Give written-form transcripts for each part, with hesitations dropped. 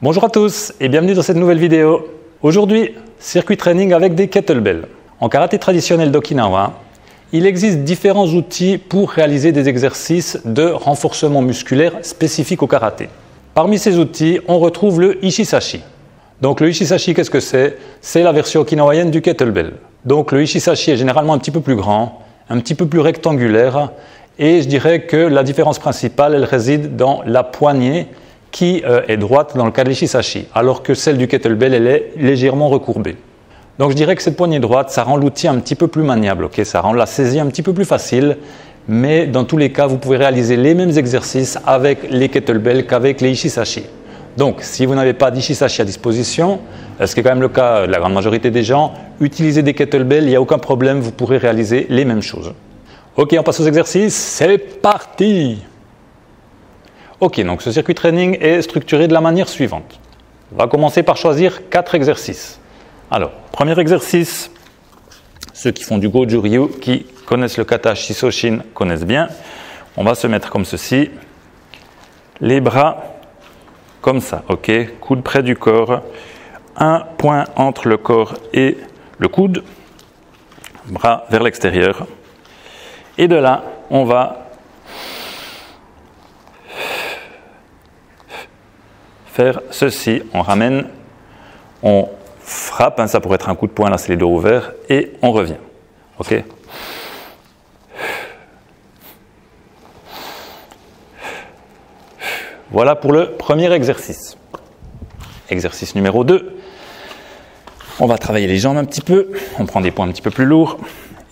Bonjour à tous et bienvenue dans cette nouvelle vidéo. Aujourd'hui, circuit training avec des kettlebells. En karaté traditionnel d'Okinawa, il existe différents outils pour réaliser des exercices de renforcement musculaire spécifiques au karaté. Parmi ces outils, on retrouve le Ishisashi. Donc le Ishisashi, qu'est-ce que c'est? C'est la version okinawaïenne du kettlebell. Donc le Ishisashi est généralement un petit peu plus grand, un petit peu plus rectangulaire et je dirais que la différence principale, elle réside dans la poignée qui est droite dans le cas de l'Ishisashi, alors que celle du kettlebell, elle est légèrement recourbée. Donc je dirais que cette poignée droite, ça rend l'outil un petit peu plus maniable, okay? Ça rend la saisie un petit peu plus facile, mais dans tous les cas, vous pouvez réaliser les mêmes exercices avec les kettlebells qu'avec les Ishisashi. Donc si vous n'avez pas d'Ishisashi à disposition, ce qui est quand même le cas de la grande majorité des gens, utilisez des kettlebells, il n'y a aucun problème, vous pourrez réaliser les mêmes choses. Ok, on passe aux exercices, c'est parti! Ok, donc ce circuit training est structuré de la manière suivante. On va commencer par choisir 4 exercices. Alors, premier exercice, ceux qui font du Goju-Ryu, qui connaissent le kata Shisoshin, connaissent bien. On va se mettre comme ceci, les bras comme ça, ok, coude près du corps, un point entre le corps et le coude, bras vers l'extérieur. Et de là, on va faire ceci, on ramène, on frappe, hein, ça pourrait être un coup de poing, là c'est les doigts ouverts, et on revient. Ok. Voilà pour le premier exercice. Exercice numéro 2. On va travailler les jambes un petit peu, on prend des points un petit peu plus lourds,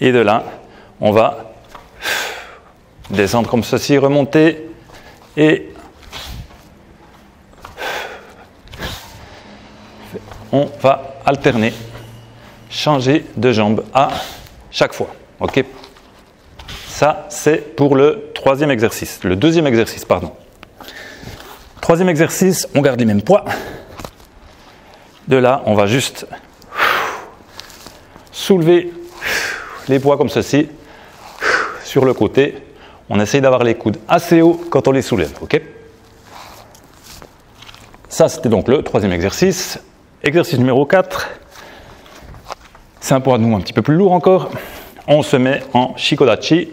et de là, on va descendre comme ceci, remonter, et on va alterner, changer de jambe à chaque fois. Ok. Ça, c'est pour le troisième exercice. Le deuxième exercice, pardon. Troisième exercice, on garde les mêmes poids. De là, on va juste soulever les poids comme ceci sur le côté. On essaye d'avoir les coudes assez hauts quand on les soulève. Ok. Ça, c'était donc le troisième exercice. Exercice numéro 4, c'est un poids de nous un petit peu plus lourd encore. On se met en Shikodachi,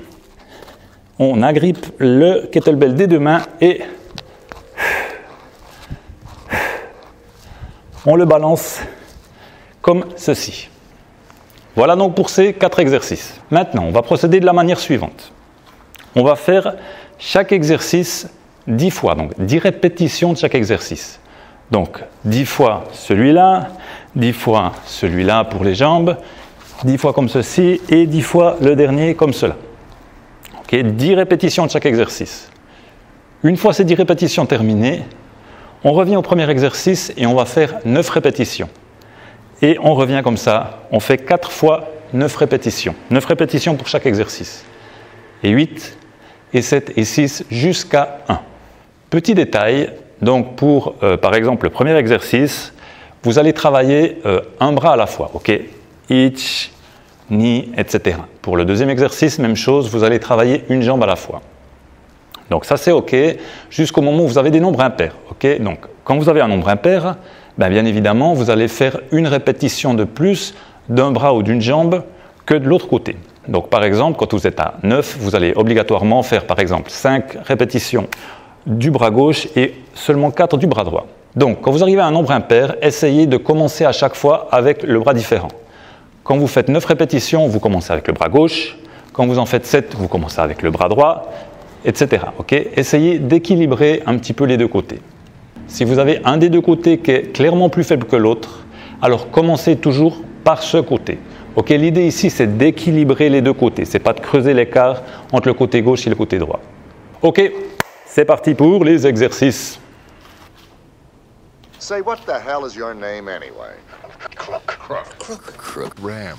on agrippe le kettlebell des deux mains et on le balance comme ceci. Voilà donc pour ces 4 exercices. Maintenant, on va procéder de la manière suivante. On va faire chaque exercice 10 fois, donc 10 répétitions de chaque exercice. Donc 10 fois celui-là, 10 fois celui-là pour les jambes, 10 fois comme ceci et 10 fois le dernier comme cela. Okay, 10 répétitions de chaque exercice. Une fois ces 10 répétitions terminées, on revient au premier exercice et on va faire 9 répétitions. Et on revient comme ça, on fait 4 fois 9 répétitions. 9 répétitions pour chaque exercice. Et 8, et 7, et 6 jusqu'à 1. Petit détail. Donc pour, par exemple, le premier exercice, vous allez travailler un bras à la fois, ok? Ich, ni, etc. Pour le deuxième exercice, même chose, vous allez travailler une jambe à la fois. Donc ça c'est ok, jusqu'au moment où vous avez des nombres impairs, ok? Donc quand vous avez un nombre impair, bien évidemment, vous allez faire une répétition de plus d'un bras ou d'une jambe que de l'autre côté. Donc par exemple, quand vous êtes à 9, vous allez obligatoirement faire par exemple 5 répétitions du bras gauche et seulement 4 du bras droit. Donc, quand vous arrivez à un nombre impair, essayez de commencer à chaque fois avec le bras différent. Quand vous faites 9 répétitions, vous commencez avec le bras gauche. Quand vous en faites 7, vous commencez avec le bras droit, etc. Okay? Essayez d'équilibrer un petit peu les deux côtés. Si vous avez un des deux côtés qui est clairement plus faible que l'autre, alors commencez toujours par ce côté. Okay? L'idée ici, c'est d'équilibrer les deux côtés. Ce n'est pas de creuser l'écart entre le côté gauche et le côté droit. Ok. C'est parti pour les exercices. Say, what the hell is your name anyway? Crook. Ram.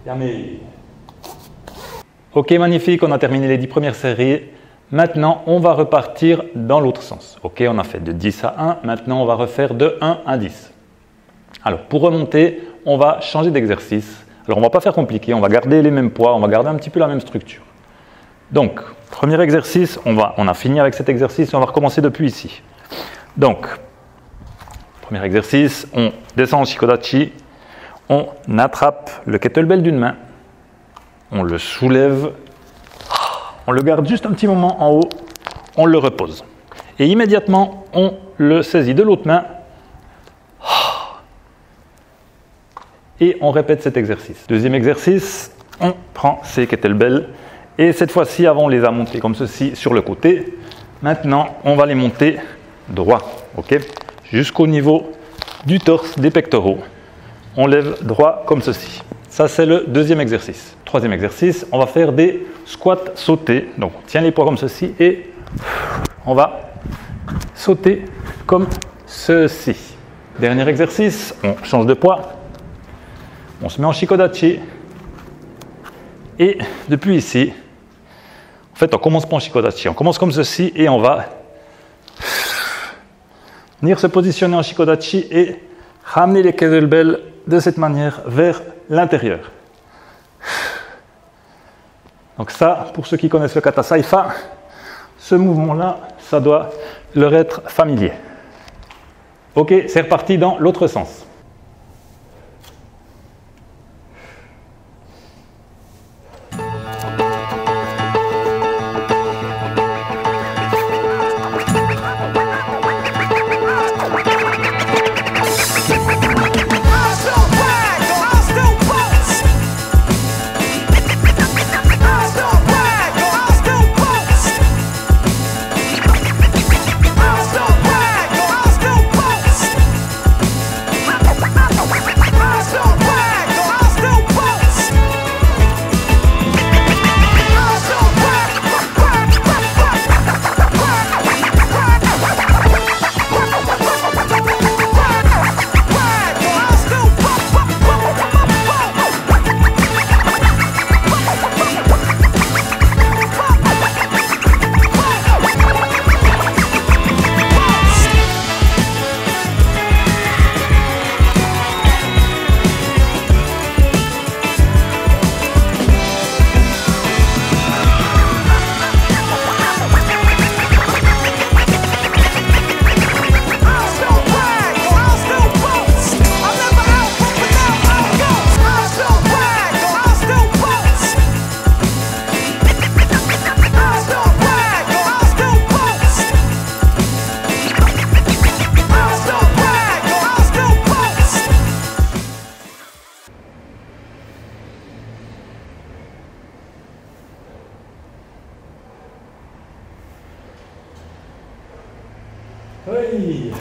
Yummy. Ok, magnifique, on a terminé les 10 premières séries. Maintenant, on va repartir dans l'autre sens. Ok, on a fait de 10 à 1. Maintenant, on va refaire de 1 à 10. Alors, pour remonter, on va changer d'exercice. Alors, on ne va pas faire compliqué. On va garder les mêmes poids. On va garder un petit peu la même structure. Donc, premier exercice, on a fini avec cet exercice. On va recommencer depuis ici. Donc, premier exercice, on descend en Shikodachi. On attrape le kettlebell d'une main. On le soulève, on le garde juste un petit moment en haut, on le repose. Et immédiatement, on le saisit de l'autre main et on répète cet exercice. Deuxième exercice, on prend ces kettlebells et cette fois-ci, avant on les a montés comme ceci sur le côté. Maintenant, on va les monter droit, ok, jusqu'au niveau du torse, des pectoraux. On lève droit comme ceci. Ça, c'est le deuxième exercice. Troisième exercice, on va faire des squats sautés. Donc, on tient les poids comme ceci et on va sauter comme ceci. Dernier exercice, on change de poids. On se met en Shikodachi. Et depuis ici, en fait, on commence pas en Shikodachi. On commence comme ceci et on va venir se positionner en Shikodachi et ramener les kettlebells de cette manière vers l'intérieur. Donc ça, pour ceux qui connaissent le Kata Saifa, ce mouvement-là, ça doit leur être familier. Ok, c'est reparti dans l'autre sens. Oui,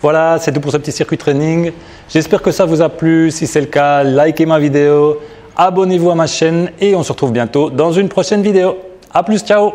voilà, c'est tout pour ce petit circuit training. J'espère que ça vous a plu. Si c'est le cas, likez ma vidéo, abonnez-vous à ma chaîne et on se retrouve bientôt dans une prochaine vidéo. A plus, ciao!